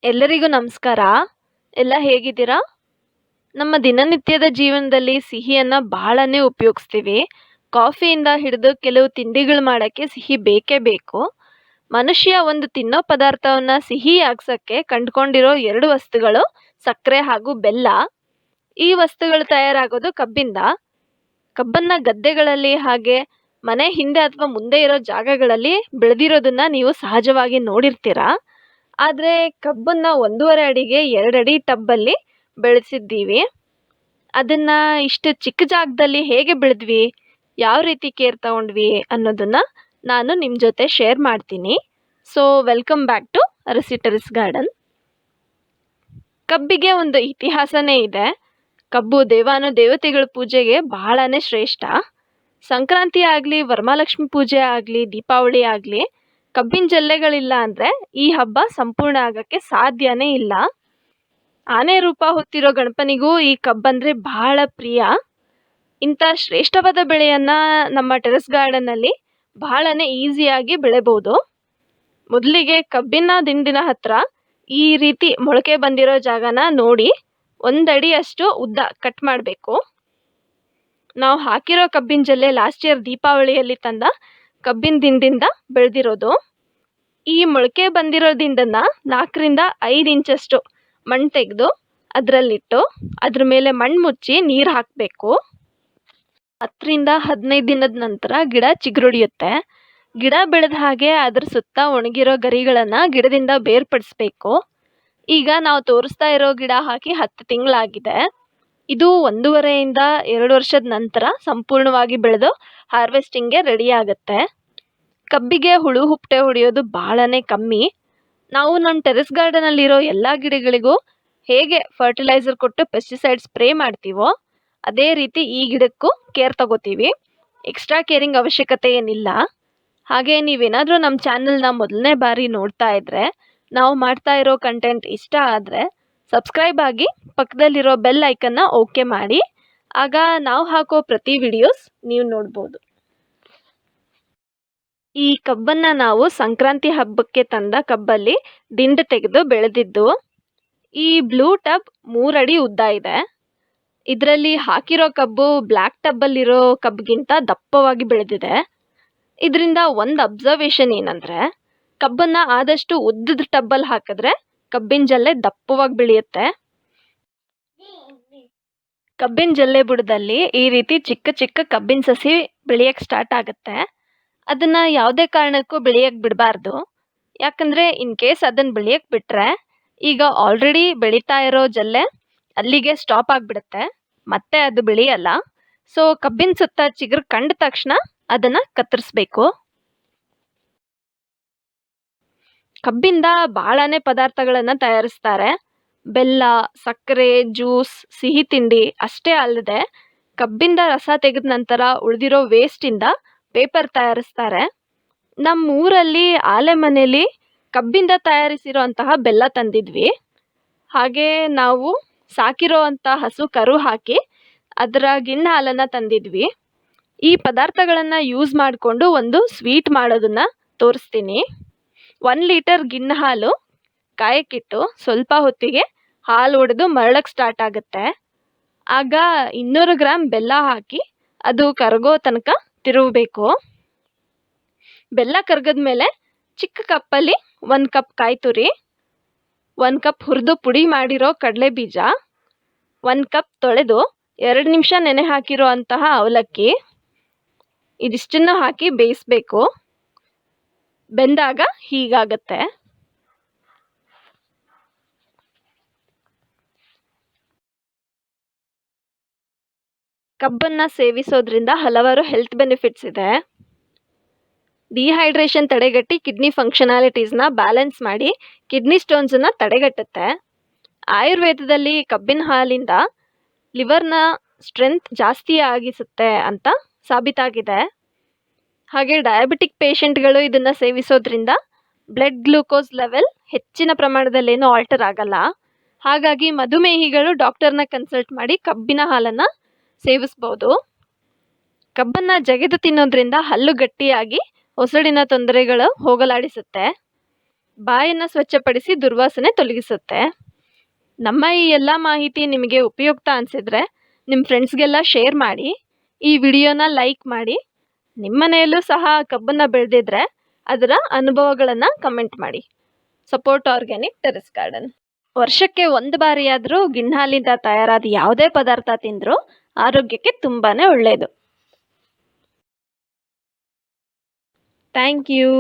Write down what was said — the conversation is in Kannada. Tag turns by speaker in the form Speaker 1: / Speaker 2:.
Speaker 1: ಎಲ್ಲರಿಗೂ ನಮಸ್ಕಾರ. ಎಲ್ಲ ಹೇಗಿದ್ದೀರಾ? ನಮ್ಮ ದಿನನಿತ್ಯದ ಜೀವನದಲ್ಲಿ ಸಿಹಿಯನ್ನ ಬಹಳನೇ ಉಪಯೋಗಿಸ್ತೀವಿ. ಕಾಫಿಯಿಂದ ಹಿಡಿದು ಕೆಲವು ತಿಂಡಿಗಳು ಮಾಡಕ್ಕೆ ಸಿಹಿ ಬೇಕೇ ಬೇಕು. ಮನುಷ್ಯ ಒಂದು ತಿನ್ನೋ ಪದಾರ್ಥವನ್ನ ಸಿಹಿಯಾಗ್ಸಕ್ಕೆ ಕಂಡುಕೊಂಡಿರೋ 2 ವಸ್ತುಗಳು ಸಕ್ಕರೆ ಹಾಗೂ ಬೆಲ್ಲ. ಈ ವಸ್ತುಗಳು ತಯಾರಾಗೋದು ಕಬ್ಬಿಂದ. ಕಬ್ಬನ್ನ ಗದ್ದೆಗಳಲ್ಲಿ ಹಾಗೆ ಮನೆ ಹಿಂದೆ ಅಥವಾ ಮುಂದೆ ಇರೋ ಜಾಗಗಳಲ್ಲಿ ಬೆಳೆದಿರೋದನ್ನ ನೀವು ಸಹಜವಾಗಿ ನೋಡಿರ್ತೀರ. ಆದ್ರೆ ಕಬ್ಬನ್ನ 1.5 ಅಡಿಗೆ 2 ಅಡಿ ಟಬ್ಬಲ್ಲಿ ಬೆಳೆಸಿದ್ದೀವಿ. ಅದನ್ನ ಇಷ್ಟು ಚಿಕ್ಕ ಜಾಗದಲ್ಲಿ ಹೇಗೆ ಬೆಳೆದ್ವಿ? ಯಾವ ರೀತಿ ಕೇರ್ ತಗೊಂಡ್ವಿ? ಅನ್ನೋದನ್ನ ನಾನು ನಿಮ್ ಜೊತೆ ಶೇರ್ ಮಾಡ್ತೀನಿ. ಸೊ ವೆಲ್ಕಮ್ ಬ್ಯಾಕ್ ಟು ಅರಸಿ ಟೆರೆಸ್ ಗಾರ್ಡನ್. ಕಬ್ಬಿಗೆ ಒಂದು ಇತಿಹಾಸನೇ ಇದೆ. ಕಬ್ಬು ದೇವಾನುದೇವತೆಗಳ ಪೂಜೆಗೆ ಬಹಳನೇ ಶ್ರೇಷ್ಠ. ಸಂಕ್ರಾಂತಿ ಆಗ್ಲಿ, ವರಮಹಾಲಕ್ಷ್ಮಿ ಪೂಜೆ ಆಗ್ಲಿ, ದೀಪಾವಳಿ ಆಗ್ಲಿ, ಕಬ್ಬಿನ ಜಲ್ಲೆಗಳಿಲ್ಲ ಅಂದ್ರೆ ಈ ಹಬ್ಬ ಸಂಪೂರ್ಣ ಆಗಕ್ಕೆ ಸಾಧ್ಯನೇ ಇಲ್ಲ. ಆನೆ ರೂಪ ಹೊತ್ತಿರೋ ಗಣಪನಿಗೂ ಈ ಕಬ್ಬಂದ್ರೆ ಬಹಳ ಪ್ರಿಯ. ಇಂಥ ಶ್ರೇಷ್ಠವಾದ ಬೆಳೆಯನ್ನ ನಮ್ಮ ಟೆರೆಸ್ ಗಾರ್ಡನ್ ಅಲ್ಲಿ ಬಹಳನೇ ಈಸಿಯಾಗಿ ಬೆಳೆಬಹುದು. ಮೊದಲಿಗೆ ಕಬ್ಬಿನ ದಿಂಡಿನ ಹತ್ರ ಈ ರೀತಿ ಮೊಳಕೆ ಬಂದಿರೋ ಜಾಗನ ನೋಡಿ 1 ಅಡಿಯಷ್ಟು ಉದ್ದ ಕಟ್ ಮಾಡಬೇಕು. ನಾವು ಹಾಕಿರೋ ಕಬ್ಬಿನ ಜಲ್ಲೆ ಲಾಸ್ಟ್ ಇಯರ್ ದೀಪಾವಳಿಯಲ್ಲಿ ತಂದ ಕಬ್ಬಿನ ದಿಂಡಿಂದ ಬೆಳೆದಿರೋದು. ಈ ಮೊಳಕೆ ಬಂದಿರೋ ದಿಂಡನ್ನ 4ರಿಂದ 5 ಇಂಚಷ್ಟು ಮಣ್ಣು ತೆಗೆದು ಅದರಲ್ಲಿಟ್ಟು ಅದ್ರ ಮೇಲೆ ಮಣ್ಣು ಮುಚ್ಚಿ ನೀರು ಹಾಕಬೇಕು. 10ರಿಂದ 15 ದಿನದ ನಂತರ ಗಿಡ ಚಿಗುರೊಡೆಯುತ್ತೆ. ಗಿಡ ಬೆಳೆದ ಹಾಗೆ ಅದ್ರ ಸುತ್ತ ಒಣಗಿರೋ ಗರಿಗಳನ್ನ ಗಿಡದಿಂದ ಬೇರ್ಪಡಿಸ್ಬೇಕು. ಈಗ ನಾವು ತೋರಿಸ್ತಾ ಇರೋ ಗಿಡ ಹಾಕಿ 10 ತಿಂಗಳಾಗಿದೆ. ಇದು 1.5ರಿಂದ 2 ವರ್ಷದ ನಂತರ ಸಂಪೂರ್ಣವಾಗಿ ಬೆಳೆದು ಹಾರ್ವೆಸ್ಟಿಂಗ್ಗೆ ರೆಡಿ ಆಗುತ್ತೆ. ಕಬ್ಬಿಗೆ ಹುಳು ಹುಪ್ಟೆ ಹೊಡೆಯೋದು ಬಹಳನೇ ಕಮ್ಮಿ. ನಾವು ನಮ್ಮ ಟೆರೆಸ್ ಗಾರ್ಡನ್ ಅಲ್ಲಿರೋ ಎಲ್ಲಾ ಗಿಡಗಳಿಗೂ ಹೇಗೆ ಫರ್ಟಿಲೈಸರ್ ಕೊಟ್ಟು ಪೆಸ್ಟಿಸೈಡ್ ಸ್ಪ್ರೇ ಮಾಡ್ತೀವೋ ಅದೇ ರೀತಿ ಈ ಗಿಡಕ್ಕೂ ಕೇರ್ ತಗೋತೀವಿ. ಎಕ್ಸ್ಟ್ರಾ ಕೇರಿಂಗ್ ಅವಶ್ಯಕತೆ ಏನಿಲ್ಲ. ಹಾಗೆ ನೀವೇನಾದರೂ ನಮ್ಮ ಚಾನಲ್ನ ಮೊದಲನೇ ಬಾರಿ ನೋಡ್ತಾ ಇದ್ರೆ, ನಾವು ಮಾಡ್ತಾ ಇರೋ ಕಂಟೆಂಟ್ ಇಷ್ಟ ಆದರೆ ಸಬ್ಸ್ಕ್ರೈಬ್ ಆಗಿ ಪಕ್ಕದಲ್ಲಿರೋ ಬೆಲ್ ಐಕನ್ನ ಓಕೆ ಮಾಡಿ. ಆಗ ನಾವು ಹಾಕೋ ಪ್ರತಿ ವಿಡಿಯೋಸ್ ನೀವು ನೋಡ್ಬೋದು. ಈ ಕಬ್ಬನ್ನ ನಾವು ಸಂಕ್ರಾಂತಿ ಹಬ್ಬಕ್ಕೆ ತಂದ ಕಬ್ಬಲ್ಲಿ ದಿಂಡು ತೆಗೆದು ಬೆಳೆದಿದ್ದು. ಈ ಬ್ಲೂ ಟಬ್ 3 ಅಡಿ ಉದ್ದ ಇದೆ. ಇದರಲ್ಲಿ ಹಾಕಿರೋ ಕಬ್ಬು ಬ್ಲ್ಯಾಕ್ ಟಬ್ಬಲ್ಲಿರೋ ಕಬ್ಬಿಗಿಂತ ದಪ್ಪವಾಗಿ ಬೆಳೆದಿದೆ. ಇದರಿಂದ ಒಂದು ಅಬ್ಸರ್ವೇಷನ್ ಏನಂದ್ರೆ, ಕಬ್ಬನ್ನ ಆದಷ್ಟು ಉದ್ದದ ಟಬ್ಬಲ್ಲಿ ಹಾಕಿದ್ರೆ ಕಬ್ಬಿನ ಜಲ್ಲೆ ದಪ್ಪವಾಗಿ ಬೆಳೆಯುತ್ತೆ. ಕಬ್ಬಿನ ಜಲ್ಲೆ ಬುಡದಲ್ಲಿ ಈ ರೀತಿ ಚಿಕ್ಕ ಚಿಕ್ಕ ಕಬ್ಬಿನ ಸಸಿ ಬೆಳೆಯಕ್ಕೆ ಸ್ಟಾರ್ಟ್ ಆಗುತ್ತೆ. ಅದನ್ನ ಯಾವುದೇ ಕಾರಣಕ್ಕೂ ಬೆಳೆಯಕ್ಕೆ ಬಿಡಬಾರ್ದು. ಯಾಕಂದ್ರೆ ಇನ್ ಕೇಸ್ ಅದನ್ನ ಬೆಳೆಯಕ್ಕೆ ಬಿಟ್ರೆ ಈಗ ಆಲ್ರೆಡಿ ಬೆಳೀತಾ ಇರೋ ಜಲ್ಲೆ ಅಲ್ಲಿಗೆ ಸ್ಟಾಪ್ ಆಗಿಬಿಡುತ್ತೆ, ಮತ್ತೆ ಅದು ಬೆಳೆಯಲ್ಲ. ಸೊ ಕಬ್ಬಿನ ಸುತ್ತ ಚಿಗುರು ಕಂಡ ತಕ್ಷಣ ಅದನ್ನ ಕತ್ತರಿಸ್ಬೇಕು. ಕಬ್ಬಿಂದ ಬಹಳನೇ ಪದಾರ್ಥಗಳನ್ನ ತಯಾರಿಸ್ತಾರೆ. ಬೆಲ್ಲ, ಸಕ್ಕರೆ, ಜ್ಯೂಸ್, ಸಿಹಿ ತಿಂಡಿ ಅಷ್ಟೇ ಅಲ್ಲದೆ ಕಬ್ಬಿಂದ ರಸ ತೆಗೆದ ನಂತರ ಉಳಿದಿರೋ ವೇಸ್ಟಿಂದ ಪೇಪರ್ ತಯಾರಿಸ್ತಾರೆ. ನಮ್ಮ ಊರಲ್ಲಿ ಆಲೆ ಮನೆಯಲ್ಲಿ ಕಬ್ಬಿಂದ ತಯಾರಿಸಿರೋ ಅಂತಹ ಬೆಲ್ಲ ತಂದಿದ್ವಿ. ಹಾಗೆ ನಾವು ಸಾಕಿರೋ ಅಂಥ ಹಸು ಕರು ಹಾಕಿ ಅದರ ಗಿಣ್ಣ ಹಾಲನ್ನು ತಂದಿದ್ವಿ. ಈ ಪದಾರ್ಥಗಳನ್ನು ಯೂಸ್ ಮಾಡಿಕೊಂಡು ಒಂದು ಸ್ವೀಟ್ ಮಾಡೋದನ್ನ ತೋರಿಸ್ತೀನಿ. 1 ಲೀಟರ್ ಗಿಣ್ಣ ಹಾಲು ಕಾಯಕ್ಕಿಟ್ಟು ಸ್ವಲ್ಪ ಹೊತ್ತಿಗೆ ಹಾಲು ಒಡೆದು ಮರಳಕ್ಕೆ ಸ್ಟಾರ್ಟ್ ಆಗುತ್ತೆ. ಆಗ 200 ಗ್ರಾಮ್ ಬೆಲ್ಲ ಹಾಕಿ ಅದು ಕರಗೋ ತನಕ ತಿರುಗಬೇಕು. ಬೆಲ್ಲ ಕರಗದ್ಮೇಲೆ ಚಿಕ್ಕ ಕಪ್ಪಲ್ಲಿ 1 ಕಪ್ ಕಾಯಿ ತುರಿ, 1 ಕಪ್ ಹುರಿದು ಪುಡಿ ಮಾಡಿರೋ ಕಡಲೆ ಬೀಜ, 1 ಕಪ್ ತೊಳೆದು 2 ನಿಮಿಷ ನೆನೆ ಹಾಕಿರೋ ಅಂತಹ ಅವಲಕ್ಕಿ, ಇದಿಷ್ಟನ್ನು ಹಾಕಿ ಬೇಯಿಸ್ಬೇಕು. ಬೆಂದಾಗ ಹೀಗಾಗತ್ತೆ. ಕಬ್ಬನ್ನ ಸೇವಿಸೋದ್ರಿಂದ ಹಲವಾರು ಹೆಲ್ತ್ ಬೆನಿಫಿಟ್ಸ್ ಇದೆ. ಡಿಹೈಡ್ರೇಷನ್ ತಡೆಗಟ್ಟಿ ಕಿಡ್ನಿ ಫಂಕ್ಷನಾಲಿಟೀಸ್ನ ಬ್ಯಾಲೆನ್ಸ್ ಮಾಡಿ ಕಿಡ್ನಿ ಸ್ಟೋನ್ಸನ್ನ ತಡೆಗಟ್ಟುತ್ತೆ. ಆಯುರ್ವೇದದಲ್ಲಿ ಕಬ್ಬಿನ ಹಾಲಿಂದ ಲಿವರ್ನ ಸ್ಟ್ರೆಂತ್ ಜಾಸ್ತಿ ಆಗಿಸುತ್ತೆ ಅಂತ ಸಾಬೀತಾಗಿದೆ. ಹಾಗೆ ಡಯಾಬಿಟಿಕ್ ಪೇಷಂಟ್ಗಳು ಇದನ್ನು ಸೇವಿಸೋದ್ರಿಂದ ಬ್ಲಡ್ ಗ್ಲೂಕೋಸ್ ಲೆವೆಲ್ ಹೆಚ್ಚಿನ ಪ್ರಮಾಣದಲ್ಲೇನೂ ಆಲ್ಟರ್ ಆಗಲ್ಲ. ಹಾಗಾಗಿ ಮಧುಮೇಹಿಗಳು ಡಾಕ್ಟರ್ನ ಕನ್ಸಲ್ಟ್ ಮಾಡಿ ಕಬ್ಬಿನ ಹಾಲನ್ನು ಸೇವಿಸ್ಬೋದು. ಕಬ್ಬನ್ನು ಜಗೆದು ತಿನ್ನೋದ್ರಿಂದ ಹಲ್ಲು ಗಟ್ಟಿಯಾಗಿ ಒಸಡಿನ ತೊಂದರೆಗಳು ಹೋಗಲಾಡಿಸುತ್ತೆ. ಬಾಯನ್ನು ಸ್ವಚ್ಛಪಡಿಸಿ ದುರ್ವಾಸನೆ ತೊಲಗಿಸುತ್ತೆ. ನಮ್ಮ ಈ ಎಲ್ಲ ಮಾಹಿತಿ ನಿಮಗೆ ಉಪಯುಕ್ತ ಅನಿಸಿದ್ರೆ ನಿಮ್ಮ ಫ್ರೆಂಡ್ಸ್ಗೆಲ್ಲ ಶೇರ್ ಮಾಡಿ. ಈ ವಿಡಿಯೋನ ಲೈಕ್ ಮಾಡಿ. ನಿಮ್ಮ ಮನೆಯಲ್ಲೂ ಸಹ ಕಬ್ಬನ್ನು ಬೆಳೆದಿದ್ರೆ ಅದರ ಅನುಭವಗಳನ್ನು ಕಮೆಂಟ್ ಮಾಡಿ. Support organic terrace garden. ವರ್ಷಕ್ಕೆ ಒಂದು ಬಾರಿಯಾದರೂ ಗಿಣ್ಣಾಲಿಂದ ತಯಾರಾದ ಯಾವುದೇ ಪದಾರ್ಥ ತಿಂದರೂ ಆರೋಗ್ಯಕ್ಕೆ ತುಂಬಾ ಒಳ್ಳೆಯದು. Thank you.